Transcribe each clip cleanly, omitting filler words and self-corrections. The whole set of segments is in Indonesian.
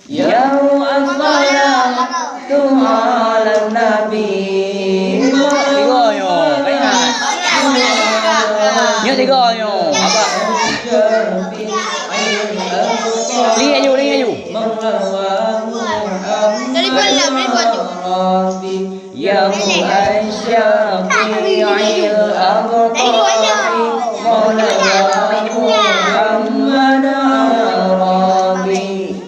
Ya as-salatu ala nabi. Tiga yo, ingat. Nya tiga yo. Apa? Ling ayu. Ya Syafi'il abqari Maula Muhammad Arabi.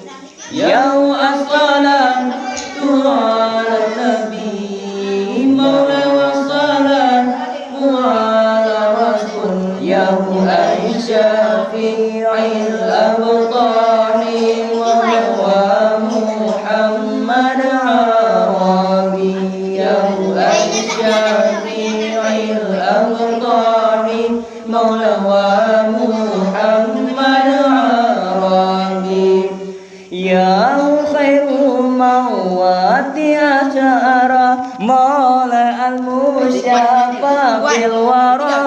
Ya as-salatu ala nabi Maula wassalatu ala rasul. Ya Syafi'il abqari Maula Muhammad Arabi. Ya Syafi'il abqari Maula Muhammad Arabi. Ya khairu mawati asyara Maula al-musyafa fil wara.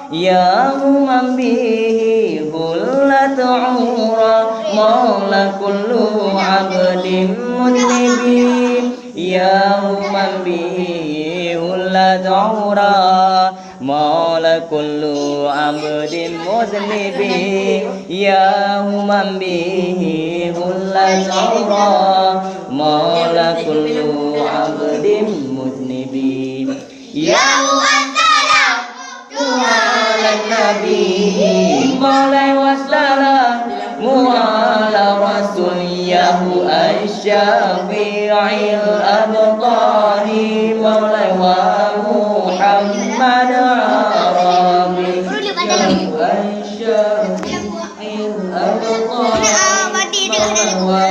Ya man bihi hullat ura Maula kullu abdin mudnibin. Ya man bihi hullat ura Maula kullu abdin mudnibin. Ya man bihi hullat ura Maula kullu abdin mudnibin. Ya ala nabi Maulai wassalamu ala rasul. Ya asy-syafi'il abqari Maulai wa Muhammad Arabi. Ya asy-syafi'il abqari Maulai wa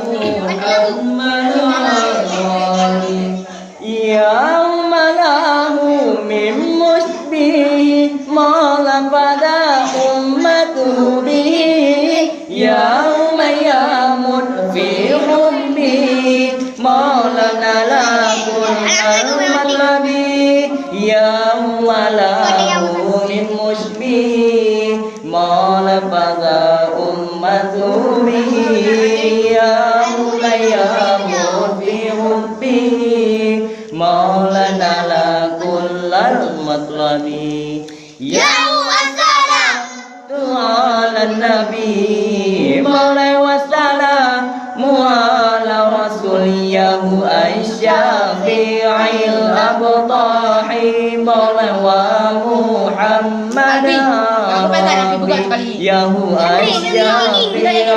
Muhammad Arabi. Ya malahu min musbihi Maula pada ummatu bihi. Ya yamut fi hubbihi Maula nalakul al-matlabi. Ya malahu min musbihi Maula pada ummatu bihi. Ya yamut fi hubbihi Maula nalakul al-matlabi. Ya as-salatu ala nabi Maulai wassalamu ala rasul. Ya asy-syafi'il abtahi Maulai wa Muhammad Arabi. Ya asy-syafi'il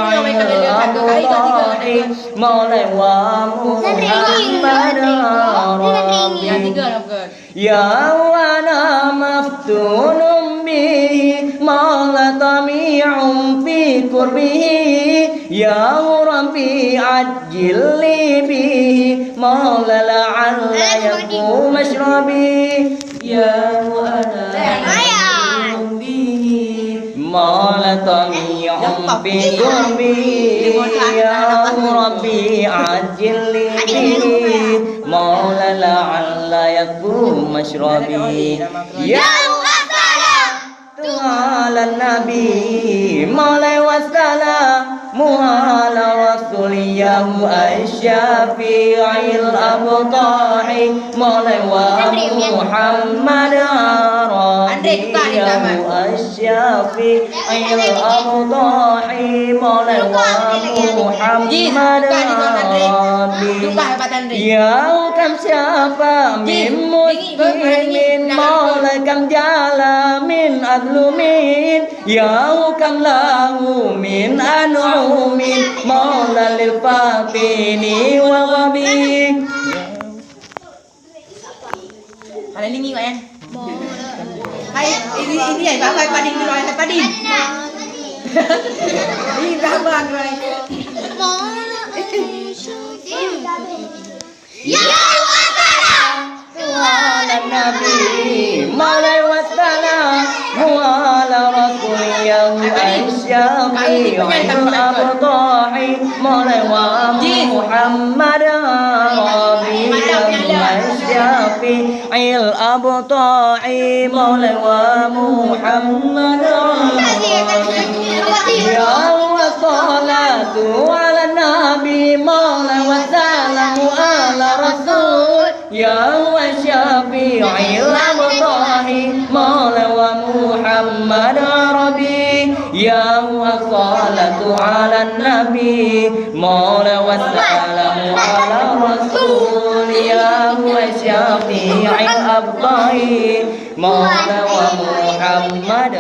abtahi Maulai wa Muhammad Arabi. Ya wana maftunum bihi Maula tami'um fi kurbihi. Ya Rabbi ajil li bihi Maula la'alla yakum mashrabi. Ya wana maftunum bihi Maula tami'um fi kurbihi. Ya Rabbi ajil li bihi Maula la'alla yakum mashrabi. Ya as-salatu ala nabi Maulai wassalamu ala rasul. Ya asy-syafi'il abtahi Maulai wa Muhammad Arabi. Ya asy-syafi'il abtahi Maulai wa Muhammad Arabi. Ya kam syafa min muslimin Maulai kam jala min adlumin. Ya kam lahu min an'umin Maula lil fatini wa wabi. Ada lingi kok ya? Hai, ini ya, Pak Padin dulu, Pak Padin. Ini berapa dulu? Ya ala nabi Maulai wassalamu ala rasul. Ya asy-syafi'il abtahi Maulai wa Muhammad Arabi. Ya asy-syafi'il abtahi Maulai wa Muhammad Arabi. Ya wassalatu ala nabi يا هو الشفيع الأبطاحي مولى ومحمد ربي يا هو الصلاة على النبي مولى والسلام على الرسول يا هو الشفيع الأبطاحي مولى ومحمد